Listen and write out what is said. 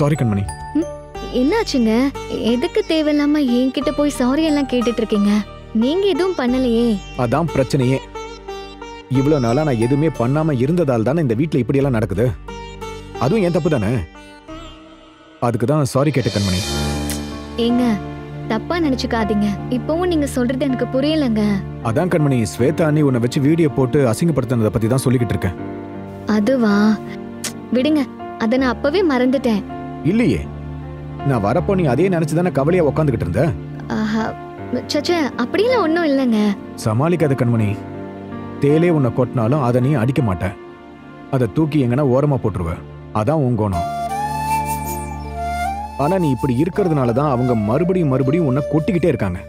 Sorry கண்மணி. என்னாச்சுங்க? எதுக்கு தேவையில்லாம என்கிட்ட போய் சாரி எல்லாம் கேட்டுட்டு இருக்கீங்க? நீங்க எதுவும் பண்ணலையே. அதான் பிரச்சனையே. இவ்வளவு நாளா நான் எதுவுமே பண்ணாம இருந்ததால் தானே இந்த வீட்ல இப்படி எல்லாம் நடக்குது. அதுவும் என் தப்பு தானே. அதுக்கு தான் சாரி கேட்ட கண்மணி. ஏங்க, தப்பா நினைச்சுக்காதீங்க. இப்பவும் நீங்க சொல்றது எனக்கு புரியலங்க. அதான் கண்மணி, ஸ்வேதா அண்ணி உன்னை வச்சு வீடியோ போட்டு அசிங்கப்படுத்தினதை பத்தி தான் சொல்லிக்கிட்டு இருக்கேன். அதுவா? விடுங்க, அத நான் அப்பவே மறந்துட்டேன். இல்லையே, நான் வரப்போ நீ அதே நினைச்சுதானே கவலையா உட்காந்துக்கிட்டு இருந்த. சச்ச, அப்படியெல்லாம் ஒண்ணும் இல்லைங்க. சமாளிக்காத கண்மணி. தேலே உன்னை கொட்டினாலும் அதை நீ அடிக்க மாட்ட. அதை தூக்கி எங்கன்னா ஓரமா போட்டுருவ. அதான் உன் கோணம். ஆனா நீ இப்படி இருக்கிறதுனால தான் அவங்க மறுபடியும் மறுபடியும் உன்னை கொட்டிக்கிட்டே இருக்காங்க.